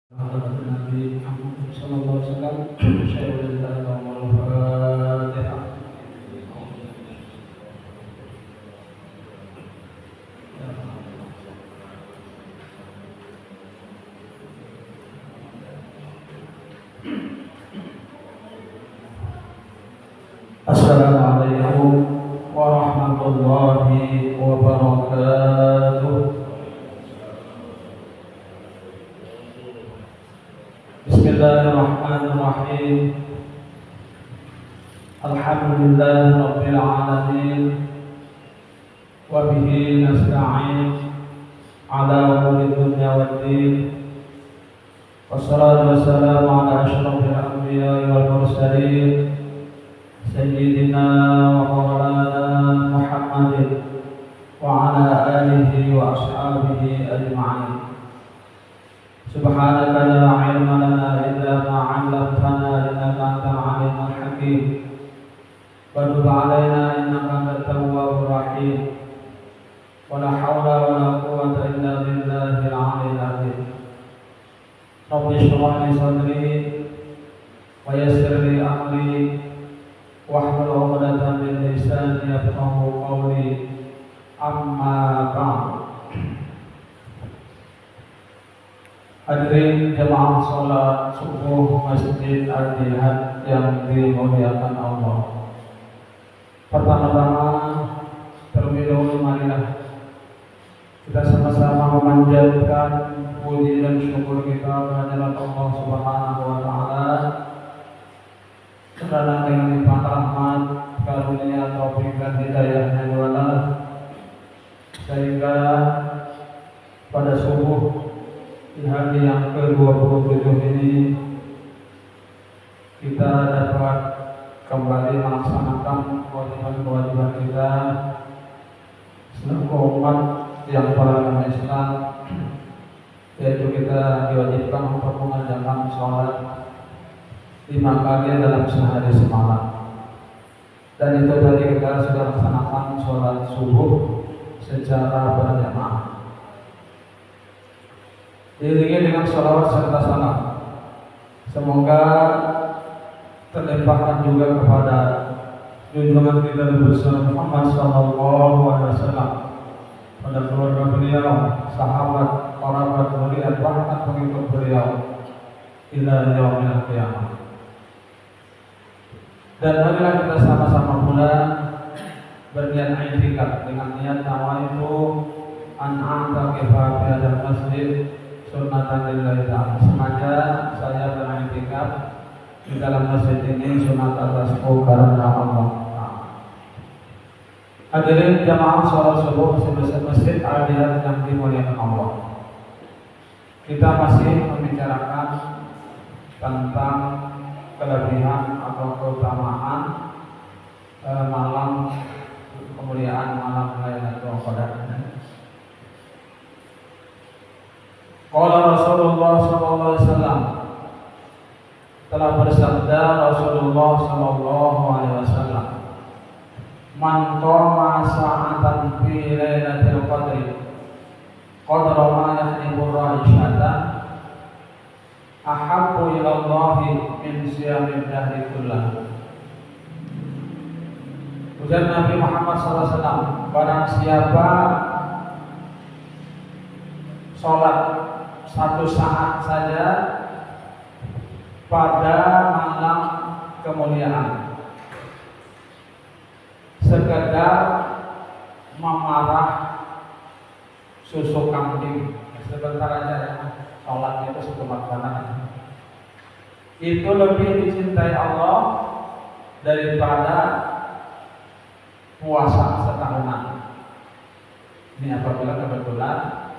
Nabi Muhammad sallallahu alaihi wasallam. Syaikhul Fatihah. Assalamualaikum warahmatullahi wabarakatuh. Bismillahirrahmanirrahim. Alhamdulillahi rabbil alamin. Wa bihi nasta'in ala umuri dunya waddin. Wassalatu wassalamu ala asyrafil anbiya'i wal mursalin Sayyidina wa maulana Muhammadin wa ala alihi wa ashabihi ajma'in. Subhanaka la ilma lana illa ma 'allamtana innaka antal alimul hakim. Wa tub 'alaina innaka antat tawwabur rahim. Wa la haula wa la quwwata illa billahil 'aliyyil 'azim. Rabbi shrah li sadri wa yassir li amri wahlul 'uqdatam min lisani yafqahu qawli. Amma ba'd. Hadirin jemaah sholat subuh Masjid Al-Jihad yang dimuliakan Allah. Pertama-tama terlebih dahulu marilah kita sama-sama memanjatkan puji dan syukur kita kehadirat Allah Subhanahu wa taala karena dengan nikmat rahmat, karunia, taufik dan hidayahnya Allah sehingga pada subuh di hari yang ke-27 ini kita dapat kembali melaksanakan kewajiban-kewajiban kita selaku umat yang beragama Islam, yaitu kita diwajibkan untuk mengerjakan sholat 5 kali dalam sehari semalam. Dan itu tadi kita sudah laksanakan sholat subuh secara berjamaah. Diiringi dengan sholawat serta salam. Semoga terlimpahkan juga kepada junjungan kita Nabi Muhammad sallallahu alaihi wasallam, pada keluarga beliau, sahabat, kerabat beliau, bahkan pengikut beliau ila yaumil qiyamah. Dan marilah kita sama-sama pula berniat i'tikaf dengan niat nawaitu an a'taqifa fi hadzal masjid sunnatan lillahi ta'ala. Sengaja saya beriktikaf di dalam masjid ini sunat atasku karena Allah. Hadirin jamaah sholat subuh Masjid Al-Jihad yang dimuliakan Allah. Kita masih membicarakan tentang kelebihan atau keutamaan malam kemuliaan malam Lailatul Qadar. Qala Rasulullah sallallahu alaihi wasallam, telah bersabda Rasulullah sallallahu alaihi wasallam, man qama sa'atan fi lailatul qadri qadra ma yahnibu ra'isyatan ahabbu ila Allah min siyamid dahri kullah. Ujar Nabi Muhammad sallallahu alaihi wasallam, barang siapa sholat 1 saat saja pada malam kemuliaan, sekedar memarah susu kambing sebentar aja ya, sholatnya itu satu makanan, itu lebih dicintai Allah daripada puasa setahunan. Ini apabila kebetulan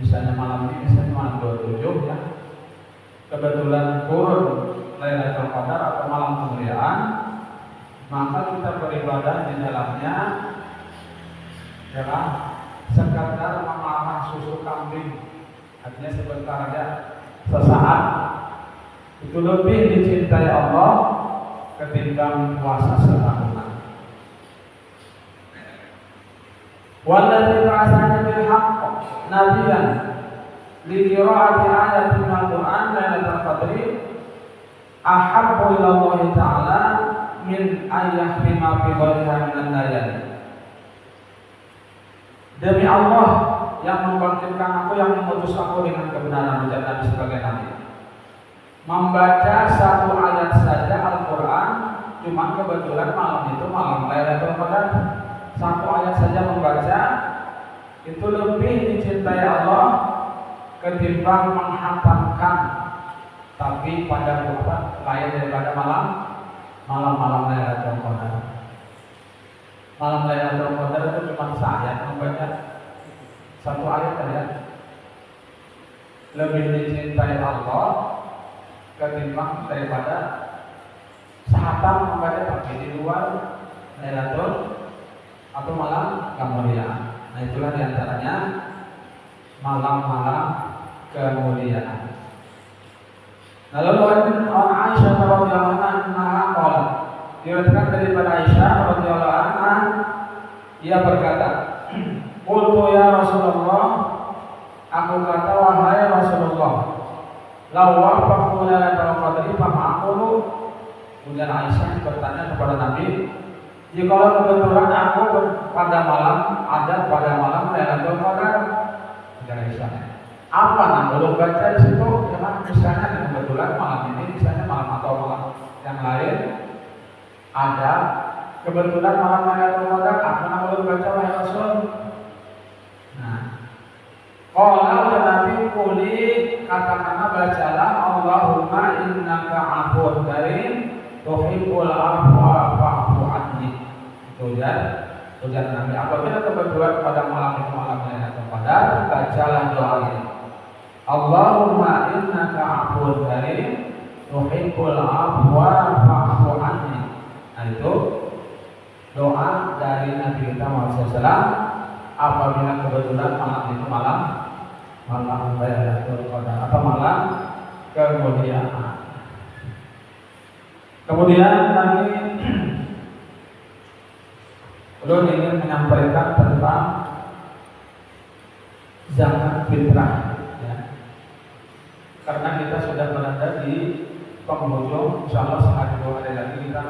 misalnya malam ini, misalnya malam 27 ya, kebetulan turun Lailatul Qadar atau malam kemuliaan, maka kita beribadah di dalamnya ya kan, sekadar memarah susu kambing, artinya sebentar aja, sesaat, itu lebih dicintai Allah ketimbang puasa setahunan. Walladzi ba'atsana bil haqq nabiyan li qiraati ayatin min al-Qur'an lailatul qadri ahabbu ila Allah ta'ala min ayyahima fi ghayriha min al-layali. Demi Allah yang membangkitkan aku, yang mengutus aku dengan kebenaran, ujar Nabi sebagai Nabi, membaca satu ayat saja Al-Quran, cuma kebetulan malam itu malam Lailatul Qadar, satu ayat saja membaca itu lebih dicintai Allah ketimbang menghatamkan tapi pada lain daripada malam Lailatul Qadar. Malam Lailatul Qadar itu cuma saya membaca satu ayat saja, lebih dicintai Allah ketimbang daripada sahatam membaca tapi di luar Lailatul atau malam kemuliaan. Nah itulah diantaranya malam-malam kemuliaan. Lalu Aisyah radhiyallahu anha qala, diriwayatkan daripada Aisyah radhiyallahu anha, ia berkata, qultu ya Rasulullah, aku kata wahai Rasulullah, law wafaqtu lailatul qadri fa ma'qulu. Kemudian Aisyah bertanya kepada Nabi, jika kebetulan aku pada malam Lailatul Qadar, Aisyah, apa yang belum baca di situ? Karena misalnya kebetulan malam ini, misalnya malam atau malam yang lain ada kebetulan malam Lailatul Qadar, apa yang belum baca wahai Rasul? Nah, kalau Nabi kuli katakanlah bacalah Allahumma innaka afuwwun karim tuhibbul afwa fa'fu anni. Ujar Nabi, apabila kebetulan pada malam itu malam Lailatul Qadar, bacalah doa ini. Allahumma innaka afuwwun karim tuhibbul afwa fa'fu anni. Nah itu doa dari Nabi kita Muhammad SAW apabila kebetulan malam itu malam Lailatul Qadar atau malam kemuliaan. Kemudian lagi belum ingin menyampaikan tentang zakat fitrah, ya. Karena kita sudah berada di penghujung, insyaallah sehari dua hari lagi kita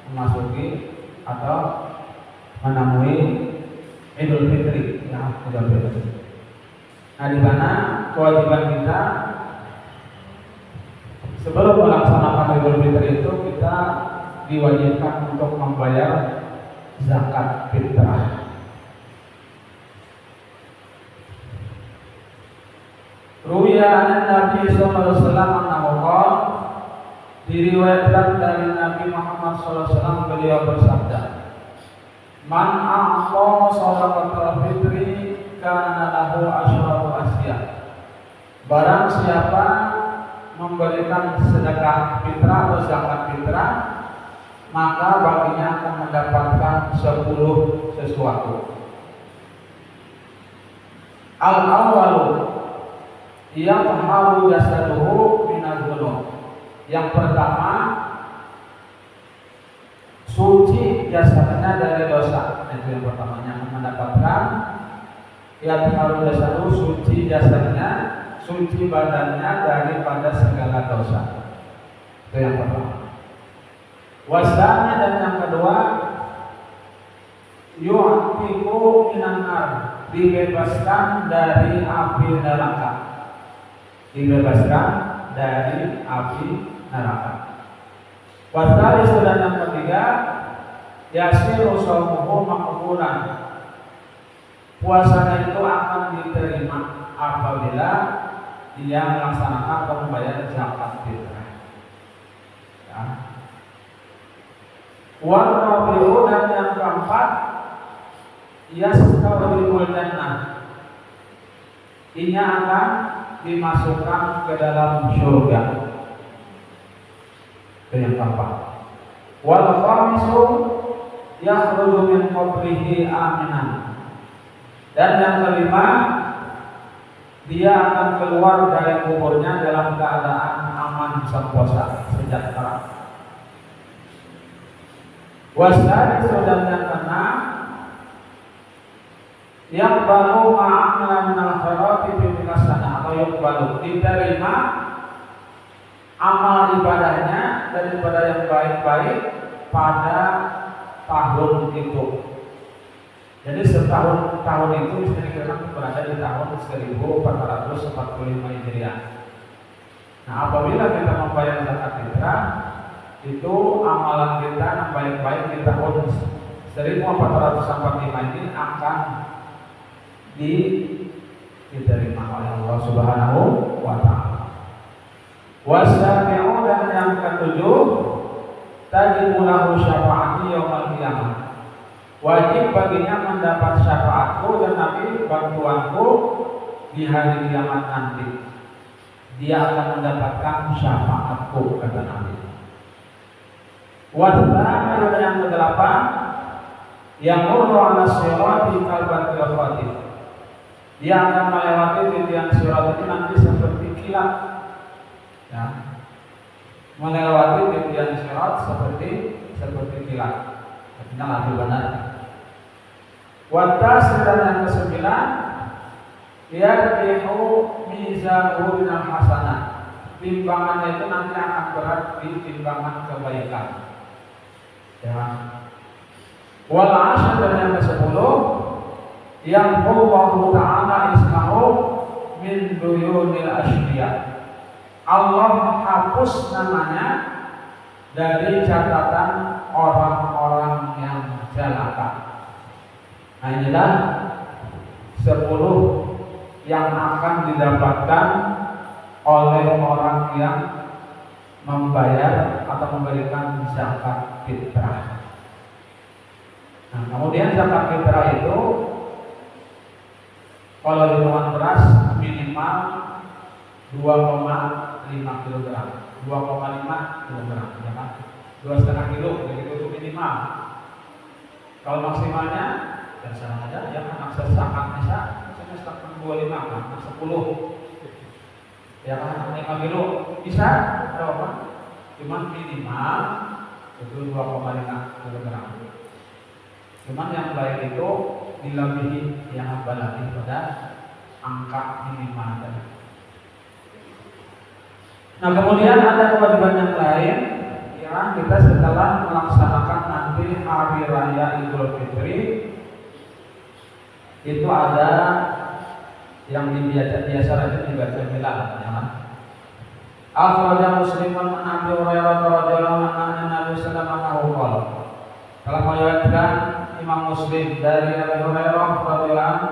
memasuki atau menemui Idul Fitri, ya, Idul Fitri. Nah, di mana kewajiban kita sebelum melaksanakan Idul Fitri itu kita diwajibkan untuk membayar zakat fitrah. Ruwiya an Nabi sallallahu alaihi wasallam annahu diriwayatkan dari Nabi Muhammad sallallahu alaihi wasallam, beliau bersabda, man a'ta shadaqatul fitri kana lahu asyratu asya. Barang siapa memberikan sedekah fitrah atau zakat fitrah, maka baginya akan mendapatkan 10 sesuatu. Al-awwalu yatahharu jasaduhu minadz-dzunub. Yang pertama, suci jasadnya dari dosa. Itu yang pertama, yang mendapatkan yatahharu jasaduhu, suci jasadnya, suci badannya daripada segala dosa. Itu yang pertama. Wasanya, dan yang kedua, yu'tiqu minan nar, dibebaskan dari api neraka. Dibebaskan dari api neraka. Wasalis, dan yang ketiga, yasiru shaumuhu maqbulan, puasanya itu akan diterima apabila dia melaksanakan atau membayar zakat fitrah. Ya. Warabi'u, dan yang keempat, yastawribul jannah, ianya akan dimasukkan ke dalam surga. Itu yang keempat. Wal khamisu yakhruju min qabrihi aminan, dan yang kelima, dia akan keluar dari kuburnya dalam keadaan aman, sentosa, sejahtera. Wasari, dan yang keenam, yang baru ma'amla minal khairati fi minas sanah, atau yuqbalu, diterima amal ibadahnya daripada yang baik-baik pada tahun itu. Jadi tahun itu bisa dikatakan berada di tahun 1445 Hijriah. Nah, apabila kita membayar zakat fitrah, itu amalan kita yang baik-baik di tahun 1445 ini akan diterima oleh Allah Subhanahu wa taala. Wasabi'u, dan yang ketujuh, tajibu lahu syafaati yaumil qiyamah. Wajib baginya mendapat syafaatku dan nanti bantuanku di hari kiamat nanti. Dia akan mendapatkan syafaatku, kata Nabi. Wasana, yang kedelapan, yang murru ala sirati kalbatil khatib. Dia akan melewati titian sirat ini nanti seperti kilat. Ya. Melewati titian sirat seperti kilat. Artinya lebih benar. Watas, dan yang kesembilan, yarji'u mizanuhu minal hasanah. Timbangannya itu nanti akan berat di timbangan kebaikan. Ya. Wal ashr, dan yang ke-10, yang Allah Ta'ala ismahu min duyunil asyiya. Allah hapus namanya dari catatan orang-orang yang celaka. Nah, inilah 10 yang akan didapatkan oleh orang yang membayar atau memberikan zakat fitrah. Nah, kemudian zakat fitrah itu kalau hitungan beras minimal 2,5 kg, 2,5 kg, ya kan? 2,5 kilo, begitu itu minimal. Kalau maksimalnya, terserah aja, ya kan? Akses zakat bisa 25, kan? 10, ya kan? 5 kilo bisa, berapa? Cuman minimal itu 2,5 kg. Cuman yang lain itu dilebihi yang berlebih pada angka minimal tadi. Nah, kemudian ada kewajiban yang lain, ya, kita setelah melaksanakan nanti hari raya Idul Fitri itu ada yang biasa aja dibaca bilal, ya kan? Akhraja Muslimun an Abi Hurairah radhiyallahu anhu Nabi sallallahu alaihi wasallam. Kalau meriwayatkan Imam Muslim dari Abi Hurairah radhiyallahu anhu,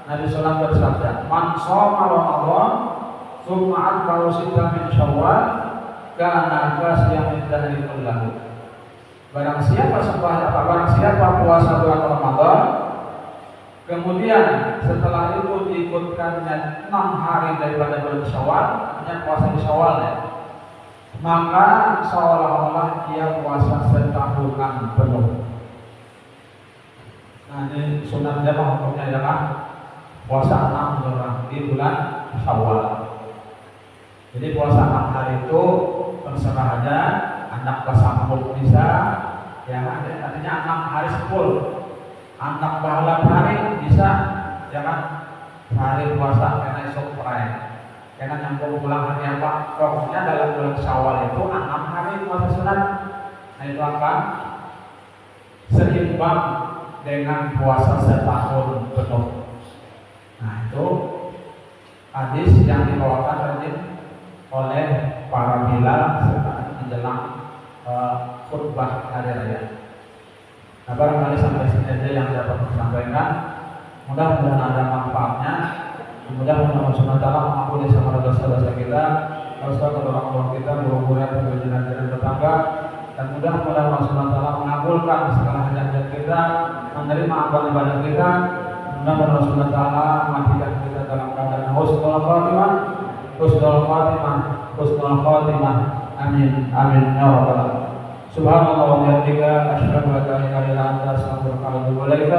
Nabi sallallahu bersabda, "Man shoma Ramadan tsumma atba'ahu sitta min Syawal, kana kasyamin dahri kullahu." Barang siapa puasa bulan Ramadan, kemudian setelah itu diikutkannya 6 hari daripada bulan Syawal, artinya puasa di Syawal, ya, maka seolah-olah dia puasa setahunan penuh. Nah, ini sunatnya hukumnya adalah puasa 6 orang di bulan Syawal. Jadi puasa 6 hari itu terserah aja, anak bersambut bisa, ya, artinya 6 hari 10. Anak bahalan hari bisa, ya kan? Hari puasa karena esok perayaan, karena nyambung pulang hari apa? Pokoknya dalam bulan Syawal itu 6 hari puasa sunat. Nah, itu akan seimbang dengan puasa setahun penuh. Nah, itu hadis yang dibawakan tadi oleh para bilal setelah menjelang khutbah hari raya. Nah, barangkali sampai sini aja yang dapat disampaikan. Mudah-mudahan ada manfaatnya. Mudah-mudahan Allah Subhanahu wa taala mengampuni segala dosa-dosa kita, dosa orang tua kita, guru-guru dan jalan-jalan tetangga. Dan mudah-mudahan Allah Subhanahu wa taala mengabulkan segala hajat kita, menerima amal ibadah kita. Mudah-mudahan Allah Subhanahu wa taala matikan kita dalam keadaan husnul khatimah, husnul khatimah, husnul khatimah. Amin, amin ya rabbal alamin. Subhanallah wa bihamdika, asyhadu an la ilaha illa anta, astaghfiruka wa atubu ilaik.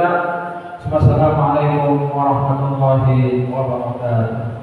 Wassalamualaikum warahmatullahi wabarakatuh.